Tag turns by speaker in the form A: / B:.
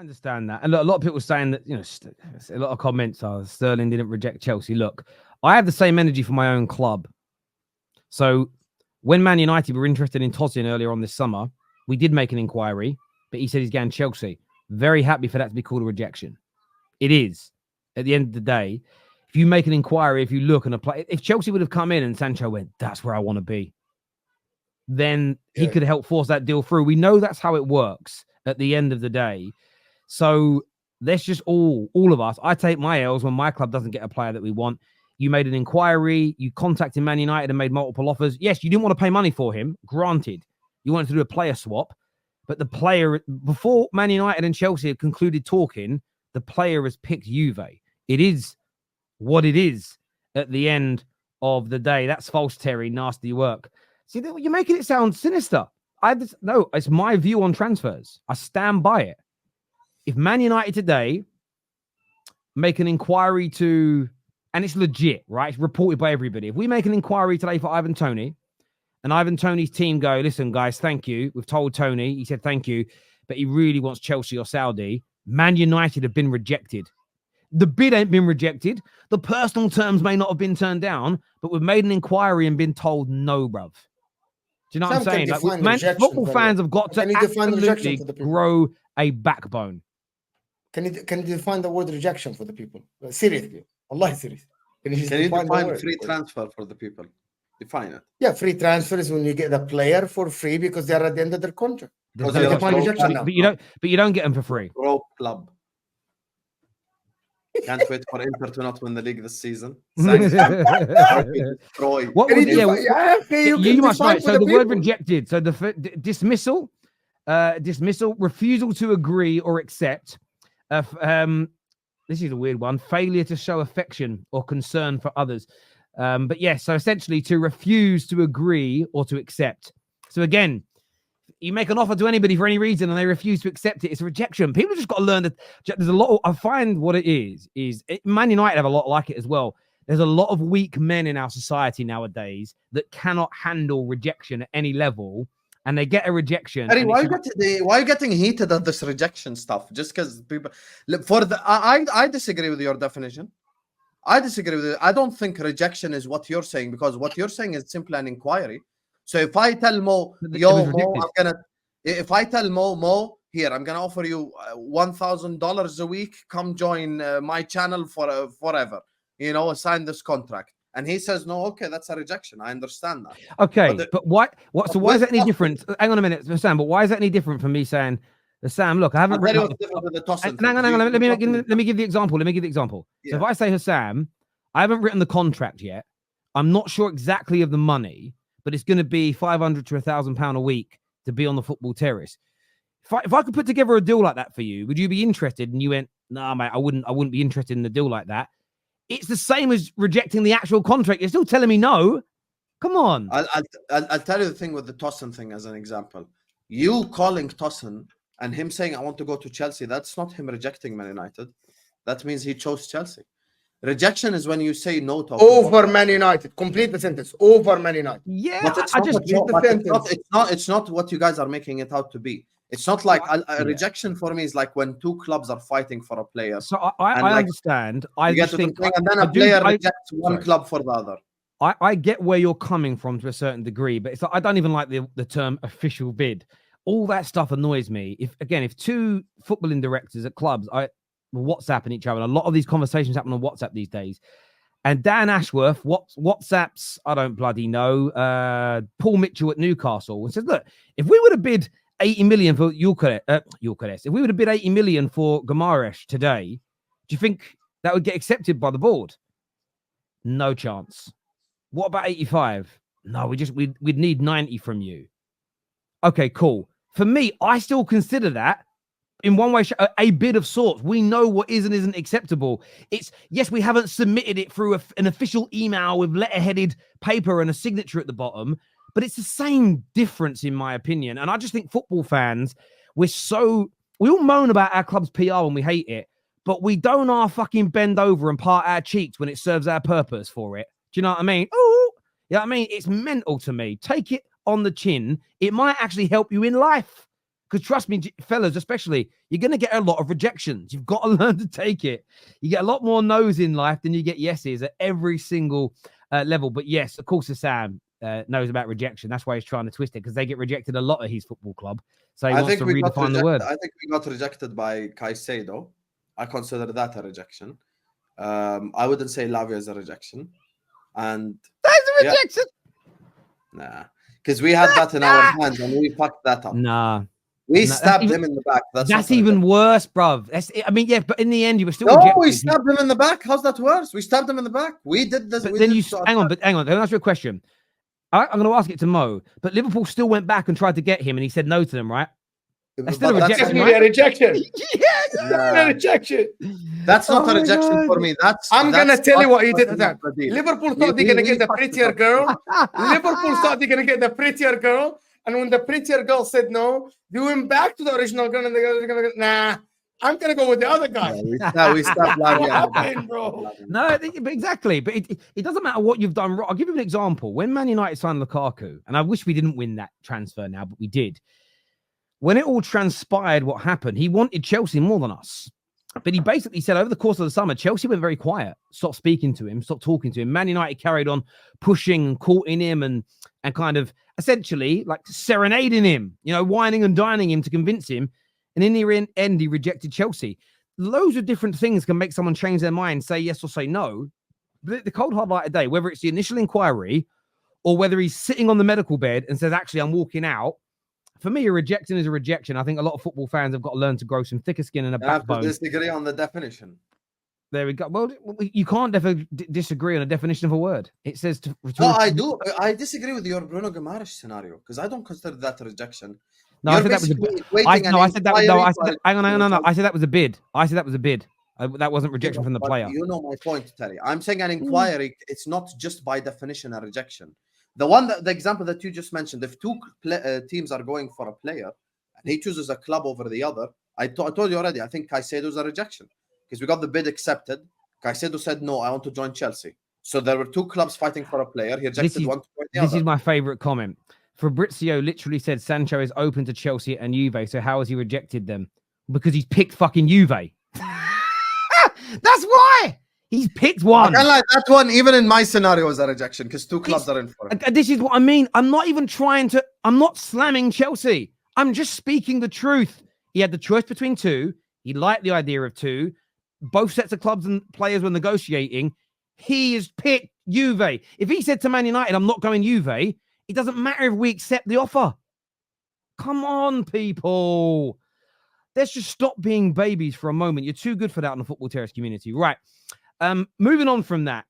A: understand that. And look, a lot of people saying that, a lot of comments are Sterling didn't reject Chelsea. Look, I have the same energy for my own club. So when Man United were interested in Tosin earlier on this summer, we did make an inquiry, but he said he's going Chelsea. Very happy for that to be called a rejection. It is. At the end of the day, if you make an inquiry, if you look and apply, if Chelsea would have come in and Sancho went, that's where I want to be, then he could help force that deal through. We know that's how it works at the end of the day. So let's just all of us, I take my L's when my club doesn't get a player that we want. You made an inquiry, you contacted Man United and made multiple offers. Yes, you didn't want to pay money for him, granted. You wanted to do a player swap, but the player, before Man United and Chelsea have concluded talking, the player has picked Juve. It is what it is at the end of the day. That's false, Terry. Nasty work. See, you're making it sound sinister. No, it's my view on transfers. I stand by it. If Man United today make an inquiry to, and it's legit, right? It's reported by everybody. If we make an inquiry today for Ivan Toney, and Ivan Toney's team go, listen, guys, thank you. We've told Tony. He said thank you, but he really wants Chelsea or Saudi. Man United have been rejected. The bid ain't been rejected. The personal terms may not have been turned down, but we've made an inquiry and been told no, bruv. Do you know what I'm saying? Football fans have got to absolutely grow a backbone.
B: Can you define the word rejection for the people? Seriously. Allah, seriously.
C: Can you define free transfer for the people? Define it.
B: Yeah, free transfer is when you get the player for free because they're at the end of their contract.
A: But you don't get them for free.
C: Pro club. Can't wait for Inter to not win the league this season. You must
A: know. So the word rejected. So the dismissal, refusal to agree or accept. This is a weird one. Failure to show affection or concern for others. But yes, so essentially to refuse to agree or to accept. So again, you make an offer to anybody for any reason and they refuse to accept it, it's a rejection. People just got to learn that there's a lot. I find what it is Man United have a lot like it as well. There's a lot of weak men in our society nowadays that cannot handle rejection at any level, and they get a rejection.
C: Harry, why are you getting heated at this rejection stuff? Just because people I disagree with your definition. I disagree with it. I don't think rejection is what you're saying, because what you're saying is simply an inquiry. So if I tell Mo, if I tell Mo, here, I'm gonna offer you $1,000 a week. Come join my channel for forever. Sign this contract. And he says no. Okay, that's a rejection. I understand that.
A: Okay, but why? So why is that any different? Hang on a minute, Sam. But why is that any different from me saying, Sam, look, I haven't written. Hang on. Let me give the example. Yeah. So if I say, Husam, I haven't written the contract yet. I'm not sure exactly of the money, but it's going to be £500 to £1,000 a week to be on the football terrace. If I could put together a deal like that for you, would you be interested? And you went, nah, mate, I wouldn't be interested in a deal like that. It's the same as rejecting the actual contract. You're still telling me no. Come on.
C: I'll tell you the thing with the Tosin thing as an example. You calling Tosin and him saying, I want to go to Chelsea, that's not him rejecting Man United. That means he chose Chelsea. Rejection is when you say no to
B: over Man United. Complete the sentence. Over Man United.
A: Yeah,
C: but it's not what you guys are making it out to be. It's not like a rejection for me is like when two clubs are fighting for a player.
A: So I understand. I just think,
C: and then a player rejects one club for the other.
A: I get where you're coming from to a certain degree, but it's like, I don't even like the term official bid. All that stuff annoys me. If two footballing directors at clubs WhatsApping each other, and a lot of these conversations happen on WhatsApp these days. And Dan Ashworth WhatsApps, I don't bloody know, Paul Mitchell at Newcastle, and says, look, if we would have bid 80 million for Gyökeres, if we would have bid 80 million for Guimaraes today, do you think that would get accepted by the board? No chance. What about 85? No, we'd need 90 from you. Okay, cool. For me, I still consider that in one way a bid of sorts. We know what is and isn't acceptable. It's, yes, we haven't submitted it through an official email with letterheaded paper and a signature at the bottom, but it's the same difference in my opinion. And I just think football fans, we all moan about our club's PR when we hate it, but we don't fucking bend over and part our cheeks when it serves our purpose for it. Do you know what I mean? Oh, yeah, I mean, it's mental to me. Take it on the chin. It might actually help you in life. Because trust me, fellas, especially, you're going to get a lot of rejections. You've got to learn to take it. You get a lot more no's in life than you get yeses at every single level. But yes, of course, Husam knows about rejection. That's why he's trying to twist it, because they get rejected a lot at his football club. So he wants to redefine the word.
C: I think we got rejected by Caicedo. I consider that a rejection. I wouldn't say Lavia is a rejection. And
A: that's a rejection.
C: Nah, because we had that in our hands and we fucked that up.
A: Nah.
C: We stabbed him in the back.
A: That's even worse, bruv. I mean, yeah, but in the end, you were still
C: rejected. We stabbed him in the back. How's that worse? We stabbed him in the back. We did this.
A: But then hang on. Let me ask you a question. I'm going to ask it to Mo, but Liverpool still went back and tried to get him, and he said no to them, right? That's still a rejection, right?
B: A rejection.
A: Yeah,
B: a rejection.
C: That's not a rejection for me.
B: I'm gonna tell you what he did to that. Liverpool thought they're gonna get the prettier girl. Liverpool thought they're gonna get the prettier girl, and when the prettier girl said no, they went back to the original girl, and they're gonna go, nah, I'm gonna go with the other guy.
C: We stopped
B: Lavia, bro.
A: No, exactly. But it doesn't matter what you've done wrong. I'll give you an example. When Man United signed Lukaku, and I wish we didn't win that transfer now, but we did. When it all transpired, what happened, he wanted Chelsea more than us. But he basically said over the course of the summer, Chelsea went very quiet, stopped speaking to him, stopped talking to him. Man United carried on pushing and courting him and kind of essentially like serenading him, whining and dining him to convince him. And in the end, he rejected Chelsea. Loads of different things can make someone change their mind, say yes or say no. But the cold hard light of day, whether it's the initial inquiry or whether he's sitting on the medical bed and says, actually, I'm walking out. For me, a rejection is a rejection. I think a lot of football fans have got to learn to grow some thicker skin and a backbone.
C: I have to disagree on the definition.
A: There we go. Well, you can't disagree on a definition of a word. It says to.
C: No, I do. I disagree with your Bruno Guimaraes scenario because I don't consider that a rejection.
A: No, I said that was a bid. I said that. No, I said. Hang on, no. I said that was a bid. I said that was a bid. That wasn't rejection from the player.
C: You know my point, Terry. I'm saying an inquiry. It's not just by definition a rejection. The example that you just mentioned, if two teams are going for a player and he chooses a club over the other, I told you already, I think Caicedo's a rejection because we got the bid accepted. Caicedo said, no, I want to join Chelsea. So there were two clubs fighting for a player. He rejected one to join the other.
A: This is my favorite comment. Fabrizio literally said Sancho is open to Chelsea and Juve. So how has he rejected them? Because he's picked fucking Juve. That's why. He's picked one.
C: I can't lie, that one, even in my scenario, is a rejection because two clubs are in for it.
A: This is what I mean. I'm not even I'm not slamming Chelsea. I'm just speaking the truth. He had the choice between two. He liked the idea of two. Both sets of clubs and players were negotiating. He has picked Juve. If he said to Man United, I'm not going Juve, it doesn't matter if we accept the offer. Come on, people. Let's just stop being babies for a moment. You're too good for that in the football terrace community. Right. Moving on from that.